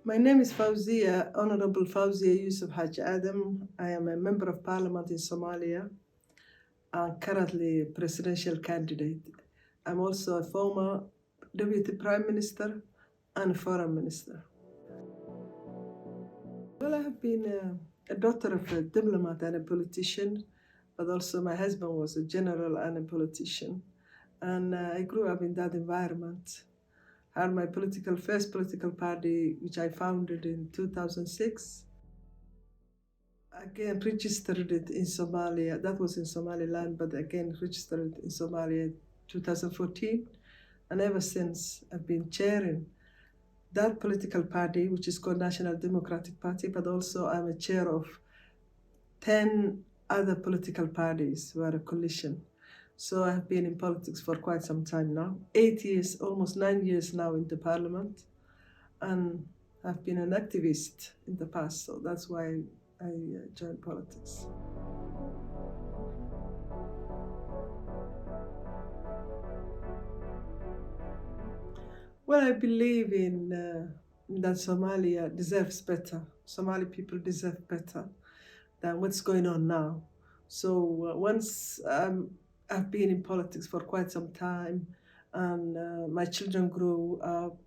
My name is Fawzia, Honorable Fawzia Yusuf H Adam. I am a member of parliament in Somalia and currently a presidential candidate. I'm also a former deputy prime minister and foreign minister. Well, I have been a daughter of a diplomat and a politician, but also my husband was a general and a politician. And I grew up in that environment. I had my first political party, which I founded in 2006. Again, registered it in Somalia. That was in Somaliland, but again, registered it in Somalia in 2014. And ever since, I've been chairing that political party, which is called National Democratic Party, but also I'm a chair of 10 other political parties who are a coalition. So I've been in politics for quite some time now, 8 years, almost 9 years now in the parliament. And I've been an activist in the past, so that's why I joined politics. Well, I believe in that Somalia deserves better. Somali people deserve better than what's going on now. So once I've been in politics for quite some time, and my children grew up,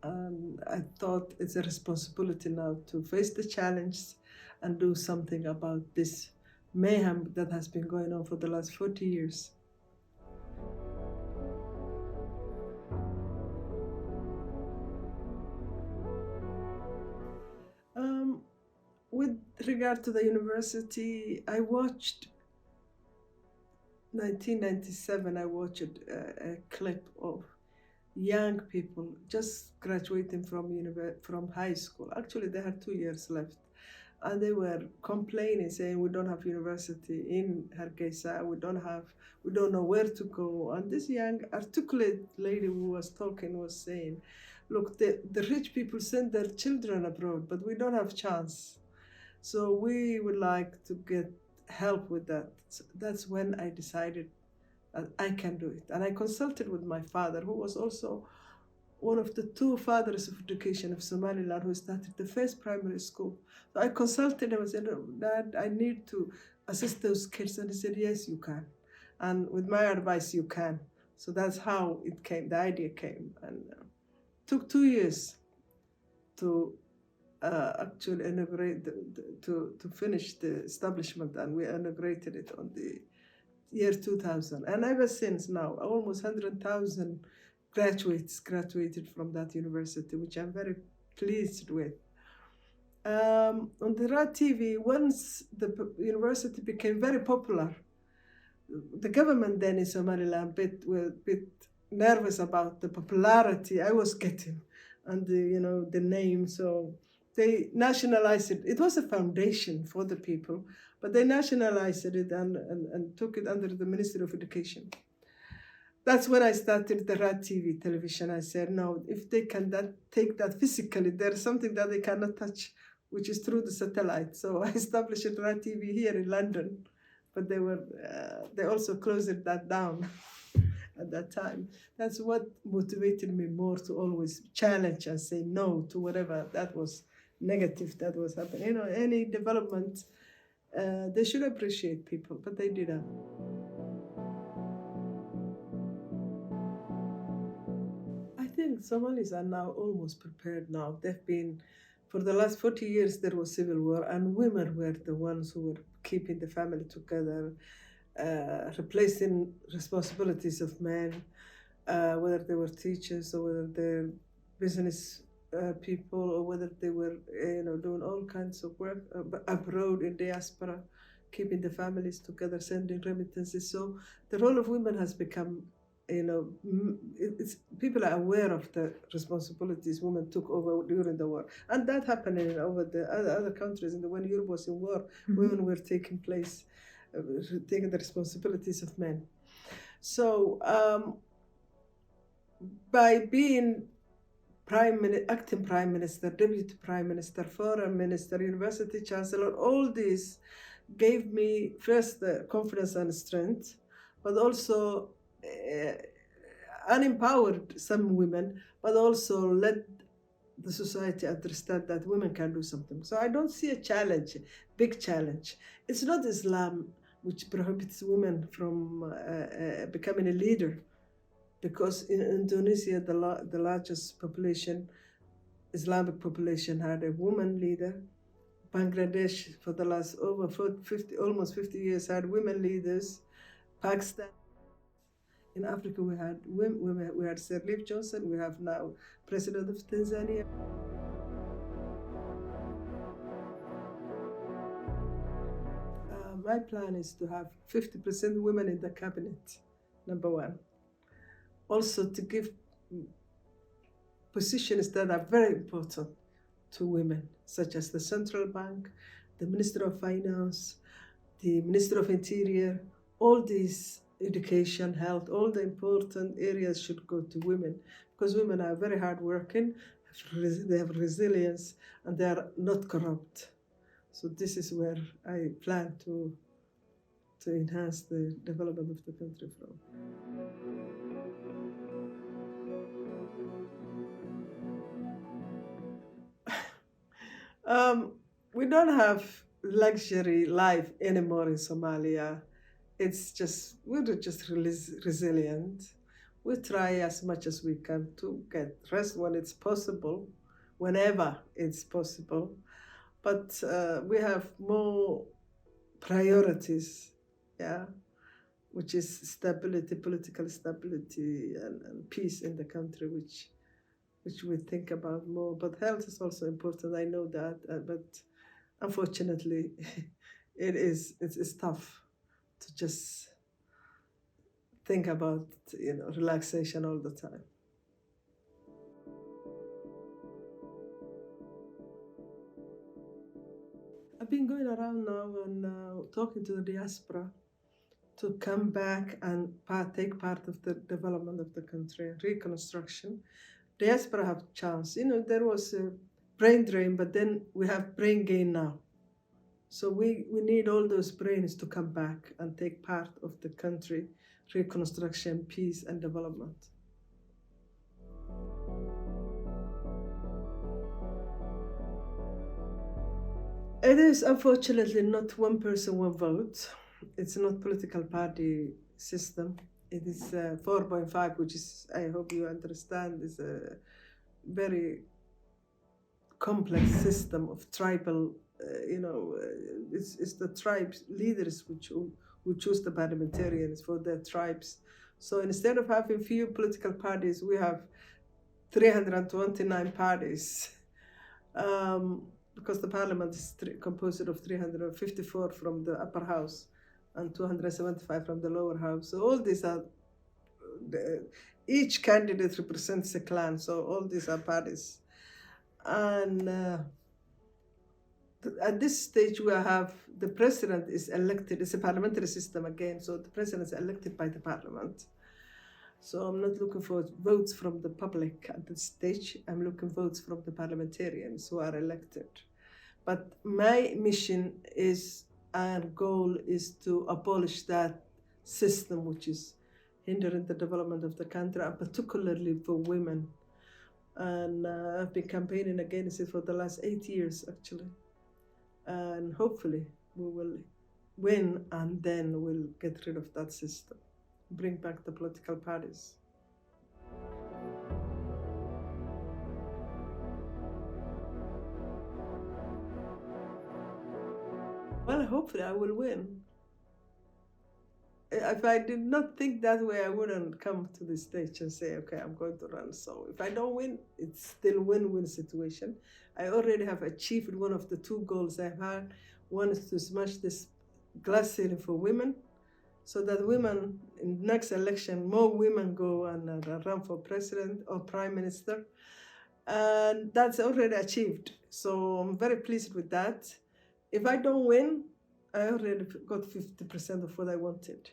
and I thought it's a responsibility now to face the challenge and do something about this mayhem that has been going on for the last 40 years. With regard to the university, I watched 1997, I watched a clip of young people just graduating from high school. Actually, they had 2 years left. And they were complaining, saying, we don't have university in Hargeisa, we don't know where to go. And this young, articulate lady who was talking was saying, look, the rich people send their children abroad, but we don't have chance. So we would like to get help with that. So that's when I decided that I can do it. And I consulted with my father, who was also one of the 2 fathers of education of Somaliland, who started the first primary school. So I consulted him and said, Dad, I need to assist those kids. And he said, yes, you can. And with my advice, you can. So that's how it came, the idea came. And took 2 years to actually inaugurate, to finish the establishment, and we inaugurated it on the year 2000. And ever since now, almost 100,000 graduates graduated from that university, which I'm very pleased with. On the RAD TV, once the university became very popular, the government then in Somaliland were a bit nervous about the popularity I was getting and the name. So they nationalized it. It was a foundation for the people, but they nationalized it and took it under the Ministry of Education. That's when I started the RAD TV television. I said, no, if they can take that physically, there's something that they cannot touch, which is through the satellite. So I established RAD TV here in London, but they also closed that down at that time. That's what motivated me more to always challenge and say no to whatever that was negative that was happening. Any development, they should appreciate people, but they didn't. I think Somalis are now almost prepared now. They've been, for the last 40 years, there was civil war, and women were the ones who were keeping the family together, replacing responsibilities of men, whether they were teachers or whether they're business people, or whether they were doing all kinds of work abroad in diaspora, keeping the families together, sending remittances. So the role of women has become, people are aware of the responsibilities women took over during the war, and that happened in over the other countries. When Europe was in war, women were taking the responsibilities of men. So by being acting prime minister, deputy prime minister, foreign minister, university chancellor, all these gave me first the confidence and strength, but also unempowered some women, but also let the society understand that women can do something. So I don't see a challenge, big challenge. It's not Islam which prohibits women from becoming a leader, because in Indonesia, the largest population, Islamic population, had a woman leader. Bangladesh, for the last over 50, almost 50 years, had women leaders. Pakistan. In Africa, we had women. We had Sir Leif Johnson. We have now President of Tanzania. My plan is to have 50% women in the cabinet, number one. Also to give positions that are very important to women, such as the central bank, the Minister of Finance, the Minister of Interior. All these, education, health, all the important areas should go to women, because women are very hardworking, they have resilience, and they are not corrupt. So this is where I plan to enhance the development of the country from. We don't have luxury life anymore in Somalia. It's just, we're just resilient. We try as much as we can to get rest when it's possible, whenever it's possible. But we have more priorities, yeah, which is stability, political stability, and peace in the country, which we think about more. But health is also important, I know that, but unfortunately, it's tough to just think about, relaxation all the time. I've been going around now and talking to the diaspora to come back and take part of the development of the country, reconstruction. Diaspora have chance. There was a brain drain, but then we have brain gain now. So we need all those brains to come back and take part of the country, reconstruction, peace, and development. It is unfortunately not one person, one vote. It's not political party system. It is 4.5, which is, I hope you understand, is a very complex system of tribal, it's the tribes leaders who choose the parliamentarians for their tribes. So instead of having few political parties, we have 329 parties. Because the parliament is composed of 354 from the upper house and 275 from the lower house. So all these are, each candidate represents a clan, so all these are parties. And at this stage we have, the president is elected, it's a parliamentary system again, so the president is elected by the parliament. So I'm not looking for votes from the public at this stage. I'm looking for votes from the parliamentarians who are elected. But my mission is, and goal is to abolish that system which is hindering the development of the country, and particularly for women. And I've been campaigning against it for the last 8 years, actually. And hopefully we will win, and then we'll get rid of that system. Bring back the political parties. Well, hopefully I will win. If I did not think that way, I wouldn't come to the stage and say, okay, I'm going to run. So if I don't win, it's still win-win situation. I already have achieved one of the two goals I've had. One is to smash this glass ceiling for women, so that women, in the next election, more women go and run for president or prime minister. And that's already achieved. So I'm very pleased with that. If I don't win, I already got 50% of what I wanted.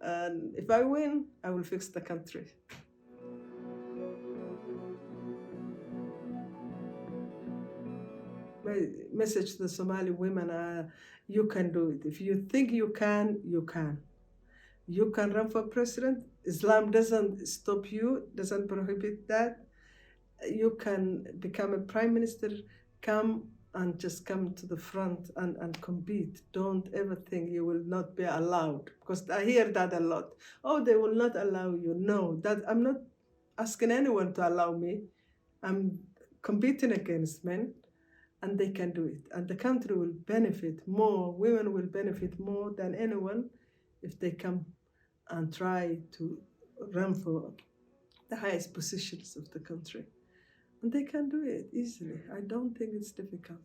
And if I win, I will fix the country. My message to the Somali women are, you can do it. If you think you can, you can. You can run for president. Islam doesn't stop you, doesn't prohibit that. you can become a prime minister, come and just come to the front and compete. Don't ever think you will not be allowed, because I hear that a lot. Oh, they will not allow you. No, that I'm not asking anyone to allow me. I'm competing against men, and they can do it. And the country will benefit more, women will benefit more than anyone if they come and try to run for the highest positions of the country. And they can do it easily. I don't think it's difficult.